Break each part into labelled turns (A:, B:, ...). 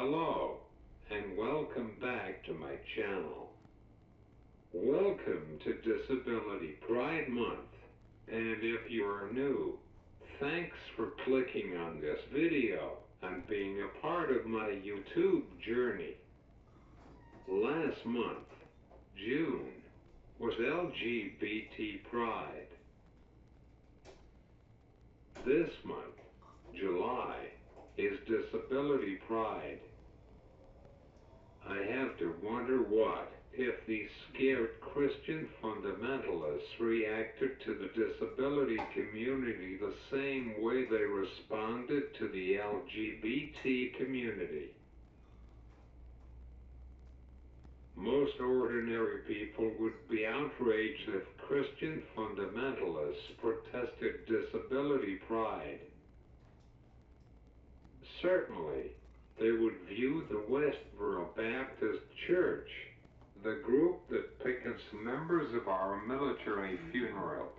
A: Hello, and welcome back to my channel. Welcome to Disability Pride Month, and if you are new, thanks for clicking on this video and being a part of my YouTube journey. Last month, June, was LGBT Pride. This month, July, is Disability Pride. I have to wonder what if these scared Christian fundamentalists reacted to the disability community the same way they responded to the LGBT community. Most ordinary people would be outraged if Christian fundamentalists protested disability pride. Certainly, they would view the Westboro Baptist Church, the group that pickets members of our military funerals,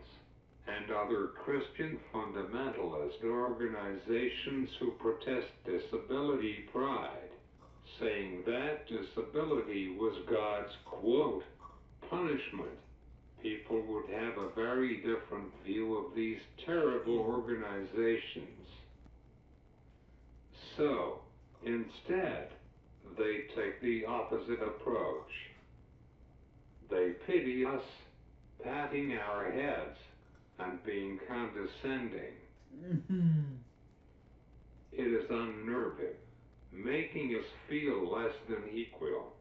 A: and other Christian fundamentalist organizations who protest disability pride, saying that disability was God's, quote, punishment. People would have a very different view of these terrible organizations. So, instead, they take the opposite approach. They pity us, patting our heads, and being condescending. It is unnerving, making us feel less than equal.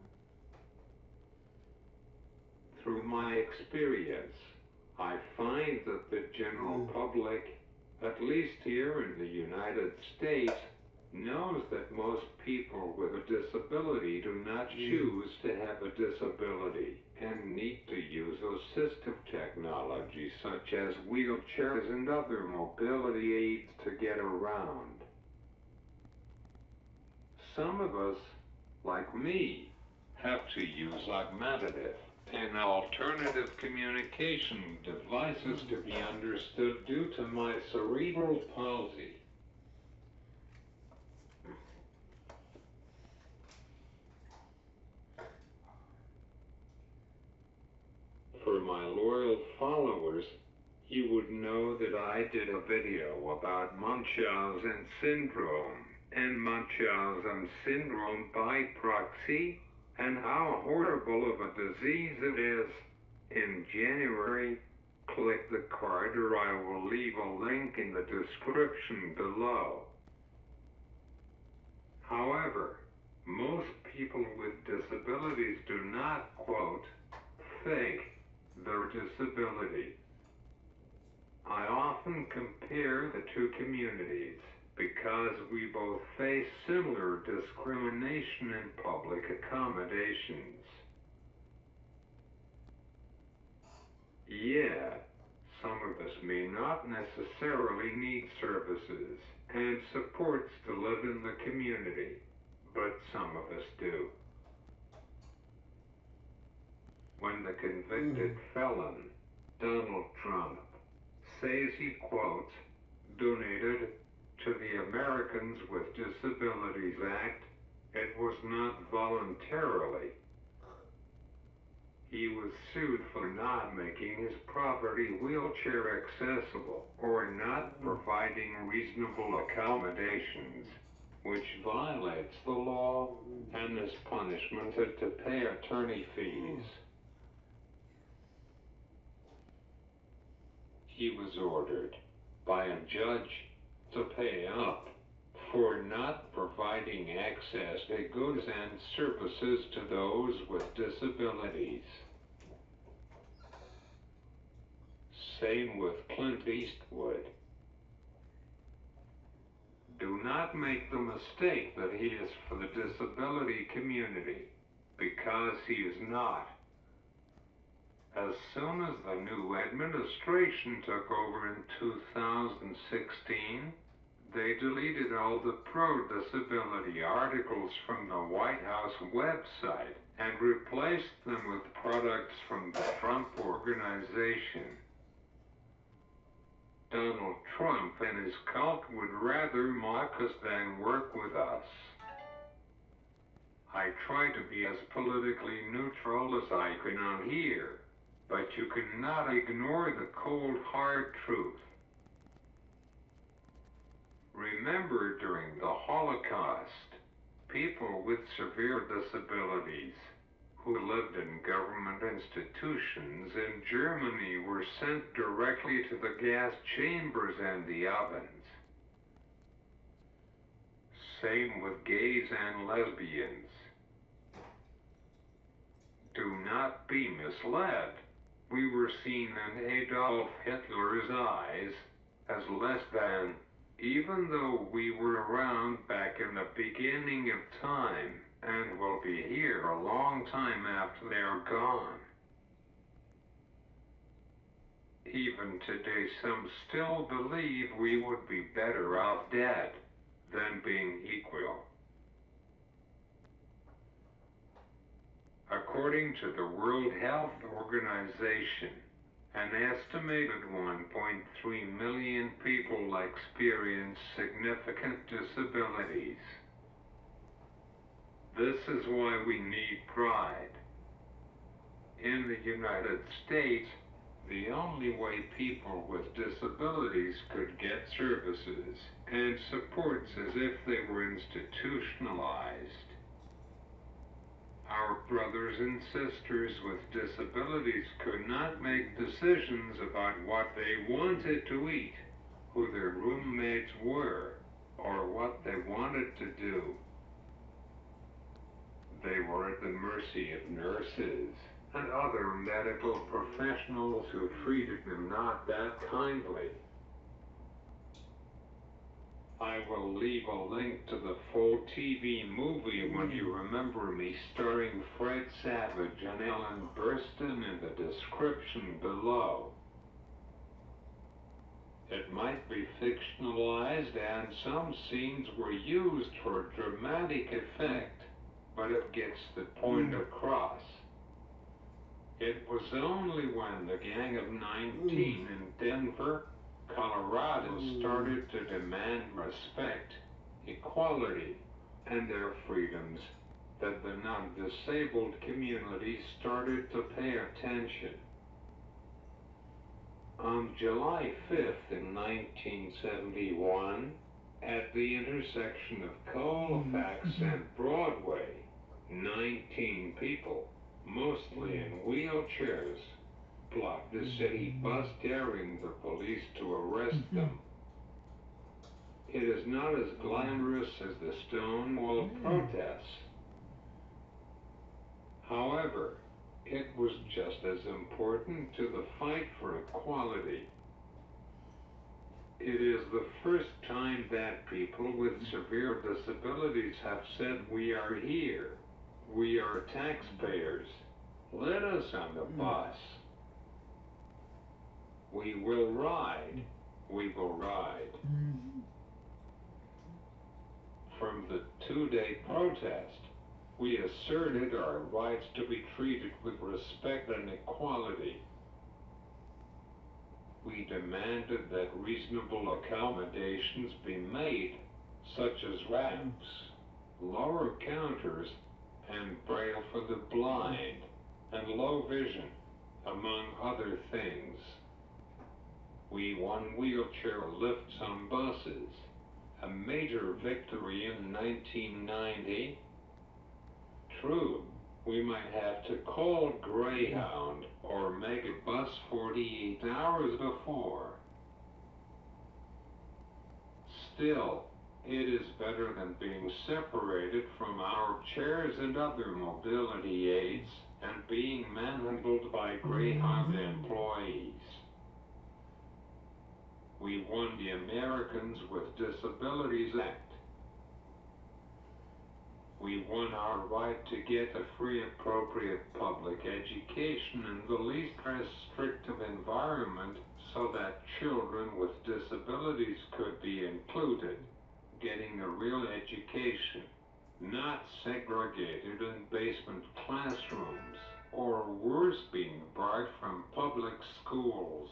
A: Through my experience, I find that the general public, at least here in the United States, knows that most people with a disability do not choose to have a disability and need to use assistive technology such as wheelchairs and other mobility aids to get around. Some of us, like me, have to use augmentative and alternative communication devices to be understood due to my cerebral palsy. For my loyal followers, you would know that I did a video about Munchausen syndrome and Munchausen syndrome by proxy, and how horrible of a disease it is. In January, click the card or I will leave a link in the description below. However, most people with disabilities do not, quote, fake their disability. I often compare the two communities because we both face similar discrimination in public accommodations. Yeah, some of us may not necessarily need services and supports to live in the community, but some of us do. When the convicted felon, Donald Trump, says he, quote, donated to the Americans with Disabilities Act, it was not voluntarily. He was sued for not making his property wheelchair accessible or not providing reasonable accommodations, which violates the law and is punishmented to pay attorney fees. He was ordered by a judge to pay up for not providing access to goods and services to those with disabilities. Same with Clint Eastwood. Do not make the mistake that he is for the disability community, because he is not. As soon as the new administration took over in 2016, they deleted all the pro-disability articles from the White House website and replaced them with products from the Trump Organization. Donald Trump and his cult would rather mock us than work with us. I try to be as politically neutral as I can on here, but you cannot ignore the cold hard truth. Remember, during the Holocaust, people with severe disabilities who lived in government institutions in Germany were sent directly to the gas chambers and the ovens. Same with gays and lesbians. Do not be misled. We were seen in Adolf Hitler's eyes as less than, even though we were around back in the beginning of time and will be here a long time after they are gone. Even today, some still believe we would be better off dead than being equal. According to the World Health Organization, an estimated 1.3 million people experience significant disabilities. This is why we need pride. In the United States, the only way people with disabilities could get services and supports is if they were institutionalized. Our brothers and sisters with disabilities could not make decisions about what they wanted to eat, who their roommates were, or what they wanted to do. They were at the mercy of nurses and other medical professionals who treated them not that kindly. I will leave a link to the full TV movie When You Remember Me starring Fred Savage and Ellen Burstyn in the description below. It might be fictionalized and some scenes were used for dramatic effect, but it gets the point across. It was only when the Gang of 19 in Denver, Colorado started to demand respect, equality, and their freedoms that the non-disabled community started to pay attention. On July 5th in 1971, at the intersection of Colfax and Broadway, 19 people, mostly in wheelchairs, blocked the city bus daring the police to arrest them. It is not as glamorous as the Stonewall protests. However, it was just as important to the fight for equality. It is the first time that people with severe disabilities have said, "We are here. We are taxpayers. Let us on the bus. We will ride. We will ride." From the two-day protest, we asserted our rights to be treated with respect and equality. We demanded that reasonable accommodations be made, such as ramps, lower counters, and braille for the blind, and low vision, among other things. We won wheelchair lifts on buses, a major victory in 1990. True, we might have to call Greyhound or Megabus 48 hours before. Still, it is better than being separated from our chairs and other mobility aids and being manhandled by Greyhound employees. We won the Americans with Disabilities Act. We won our right to get a free, appropriate public education in the least restrictive environment so that children with disabilities could be included, getting a real education, not segregated in basement classrooms, or worse, being barred from public schools.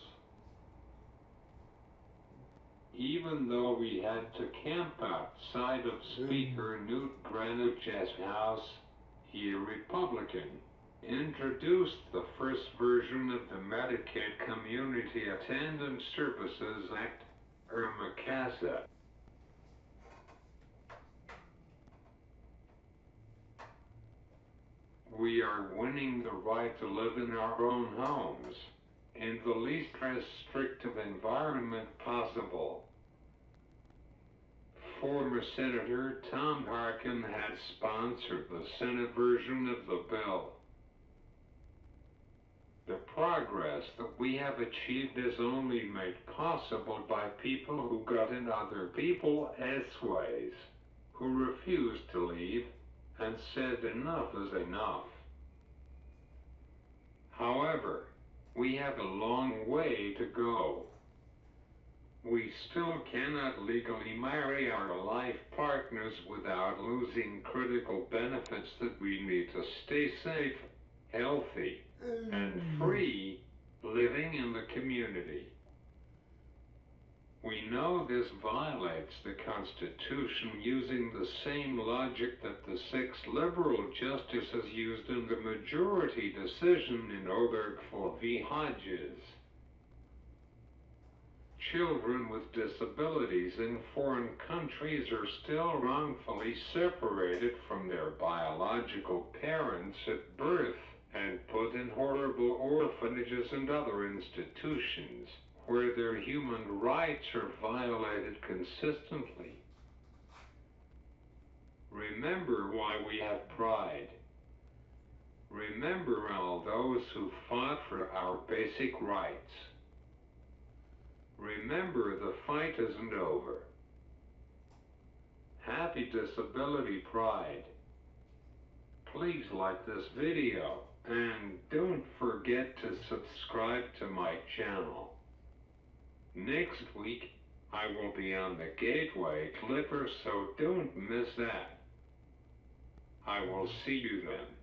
A: Even though we had to camp outside of Speaker Newt Greenwich's house he a Republican, introduced the first version of the Medicaid Community Attendant Services Act, or MCASA. We are winning the right to live in our own homes, in the least restrictive environment possible. Former Senator Tom Harkin had sponsored the Senate version of the bill. The progress that we have achieved is only made possible by people who got in other people's ways, who refused to leave and said enough is enough. However, we have a long way to go. We still cannot legally marry our life partners without losing critical benefits that we need to stay safe, healthy, and free living in the community. We know this violates the Constitution using the same logic that the 6 liberal justices used in the majority decision in Oberg v. Hodges. Children with disabilities in foreign countries are still wrongfully separated from their biological parents at birth and put in horrible orphanages and other institutions where their human rights are violated consistently. Remember why we have pride. Remember all those who fought for our basic rights. Remember the fight isn't over. Happy Disability Pride. Please like this video and don't forget to subscribe to my channel. Next week, I will be on the Gateway Clipper, so don't miss that. I will see you then.